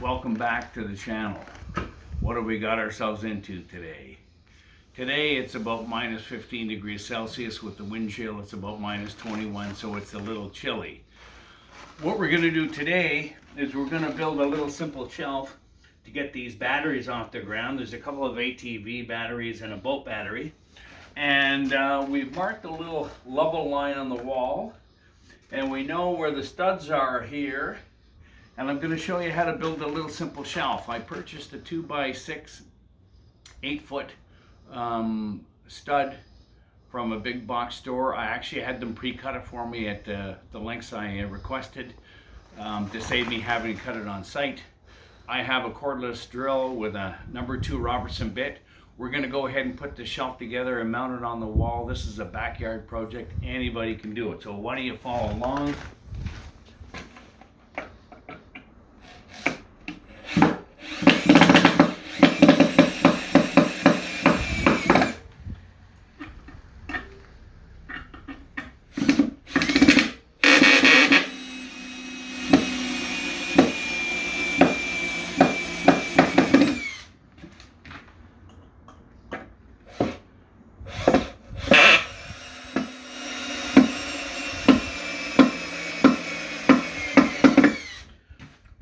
Welcome back to the channel. What have we got ourselves into today? Today it's about minus 15 degrees Celsius. With the wind chill it's about minus 21, so it's a little chilly. What we're going to do today is we're going to build a little simple shelf to get these batteries off the ground. There's a couple of ATV batteries and a boat battery, and we've marked a little level line on the wall, and we know where the studs are here. And I'm going to show you how to build a little simple shelf. I purchased a 2x6 8-foot stud from a big box store. I actually had them pre-cut it for me at the lengths I requested to save me having to cut it on site. I have a cordless drill with a number 2 Robertson bit. We're going to go ahead and put the shelf together and mount it on the wall. This is a backyard project. Anybody can do it. So why don't you follow along?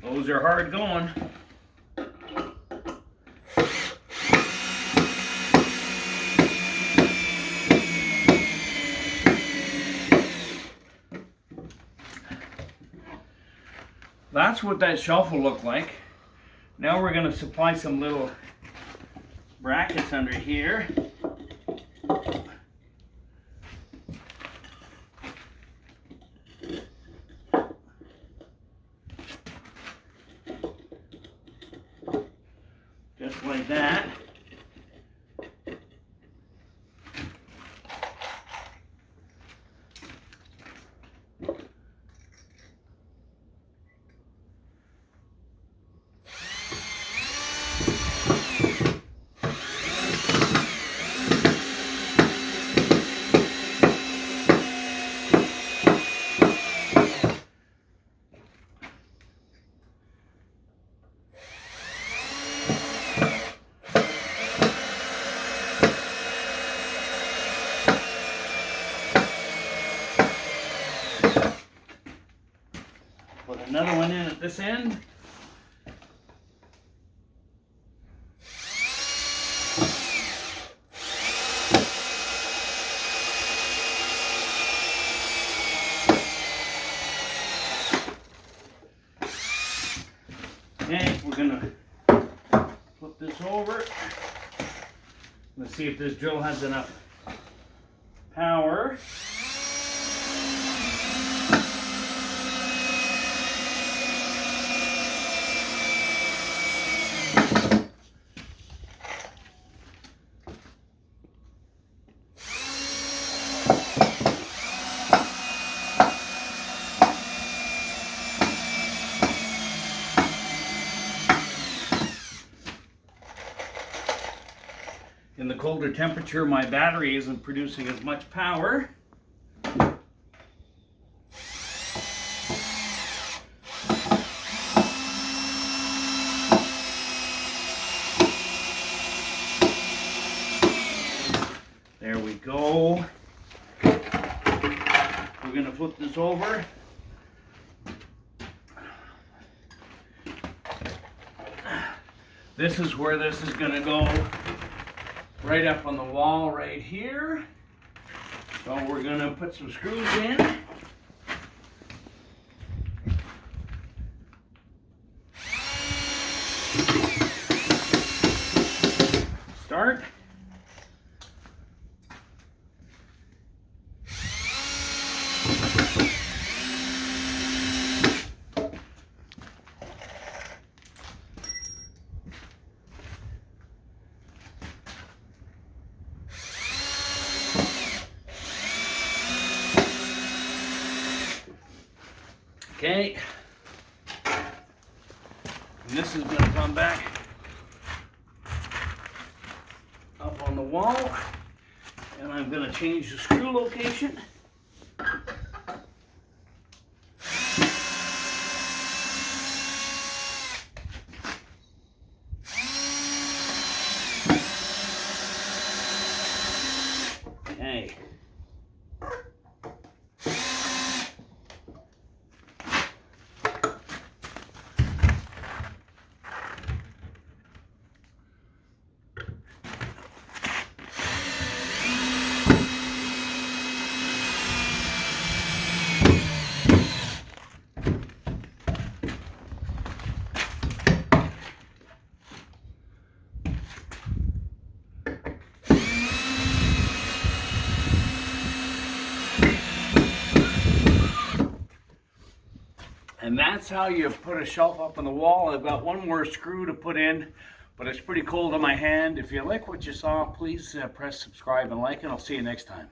Those are hard going. That's what that shelf will look like. Now we're going to supply some little brackets under here. Just like that. Put another one in at this end. Okay, we're going to flip this over. Let's see if this drill has enough power. In the colder temperature, my battery isn't producing as much power. There we go. We're going to flip this over. This is where this is going to go. Right up on the wall right here. So we're going to put some screws in. Start. Okay, and this is going to come back up on the wall, and I'm going to change the screw location. And that's how you put a shelf up on the wall. I've got one more screw to put in, but it's pretty cold on my hand. If you like what you saw, please press subscribe and like, and I'll see you next time.